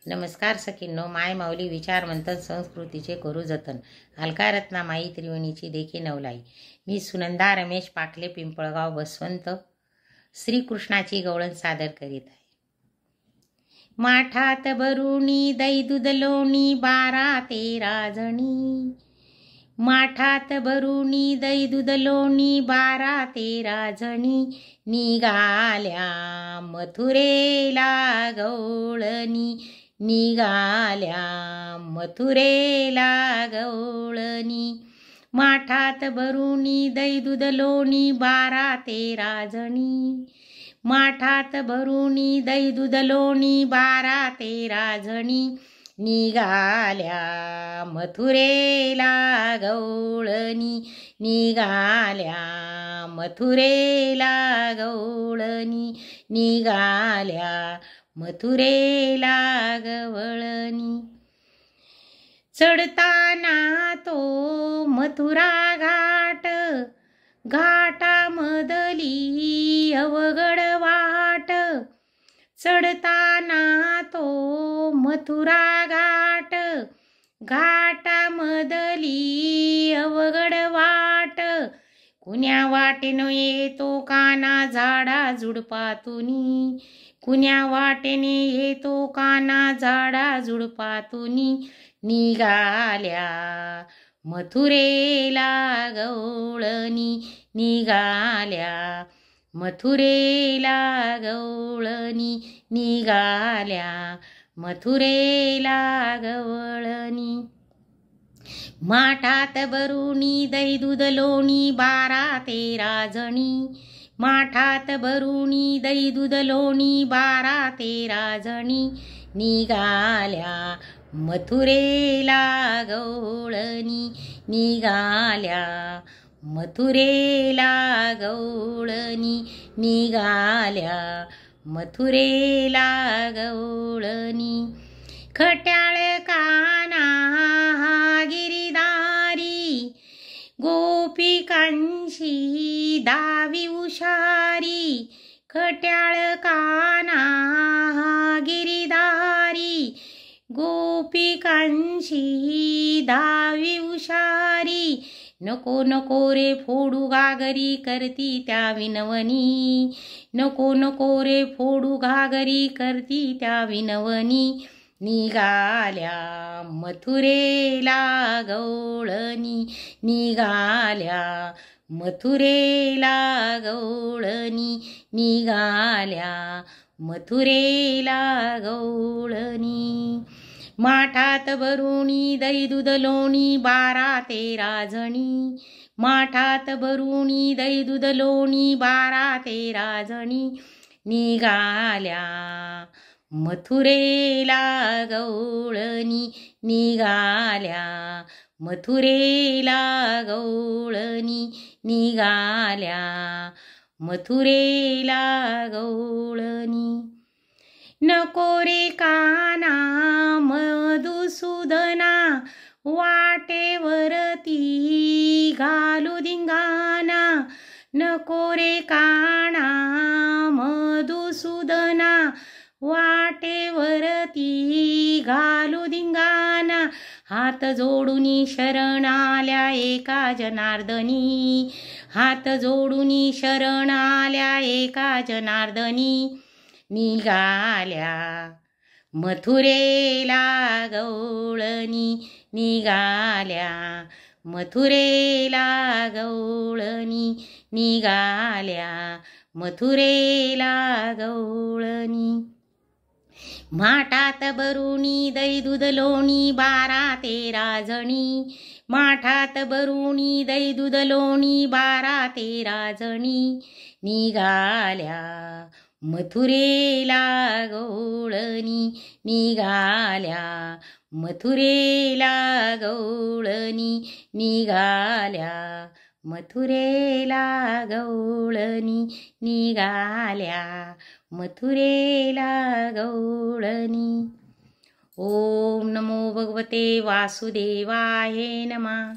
नमस्कार सखींनो, माय माऊली विचार मंथन संस्कृतीचे करू जतन. अलका रत्नामाई त्रिवेणीची देखी नवलाई. मी सुनंदा रमेश पाकले, पिंपळगाव, बसवंत, श्रीकृष्णाची गवळण सादर करीत आहे. माठात भरुणी दही दूध लोणी 12-13 जणी. माठात भरुणी दही दूध लोणी 12-13 जणी. निघाल्या मथुरेला गवळणी. निघाल्या मथुरेला गवळणी. माठात भरुणी दही दूध लोणी 12-13 जणी. माठात भरुणी दही दूध लोणी 12-13 जणी. निघाल्या मथुरेला गवळणी. निघाल्या मथुरेला गवळणी. निघाल्या मथुरेला गवळणी. चढताना तो मथुरा घाट, घाटामधली अवघड वाट. चढताना तो मथुरा घाट, घाटामधली अवघड वाट. कुण्या वाटेनं येतो काना झाडा झुडपातुनी. कुण्या वाटेने येतो काना झाडा झुडपातुनी. निघाल्या मथुरेला गवळणी. निघाल्या मथुरेला गवळणी. निघाल्या मथुरेला गवळणी. माठात भरुणी दही दूध लोणी 12-13 जणी. माठात भरुणी दही दूध लोणी 12-13 जणी. निघाल्या मथुरेला गवळणी. निघाल्या मथुरेला गवळणी. निघाल्या मथुरेला गवळणी. खट्याळ काना हा गिरीदारी, गोपिकांशी दावी उशारी. खट्याळ काना हा गिरीदारी, गोपिकांशी दावी उशारी. नको नको रे फोडू घागरी, करती त्या विनवणी. नको नको रे फोडू घागरी, करती त्या विनवणी. निघाल्या मथुरेला गवळणी. निघाल्या मथुरेला गवळणी. निघाल्या मथुरेला गवळणी. माठात भरुणी दही दूध लोणी 12-13 जणी. माठात भरुणी दही दूध लोणी 12-13 जणी. निघाल्या मथुरेला गवळणी. निघाल्या मथुरेला गवळणी. निघाल्या मथुरेला गवळणी. नको रे काना मधुसूदना, वाटेवरती घालू धिंगाणा. नको रे काना मधुसूदना, वाटेवरती घालू धिंगाणा. हात जोडूनी शरण आल्या एका जनार्दनी. हात जोडूनी शरण आल्या एका जनार्दनी. निघाल्या मथुरेला गवळणी. निघाल्या मथुरेला गवळणी. निघाल्या मथुरेला गवळणी. माठात भरुणी दही दूध लोणी 12-13 जणी. माठात भरुणी दही दूध लोणी 12-13 जणी. निघाल्या मथुरेला गवळणी. निघाल्या मथुरेला गवळणी. निघाल्या मथुरेला गवळणी. निघाल्या मथुरेला गवळणी. ओम नमो भगवते वासुदेवाय नमः.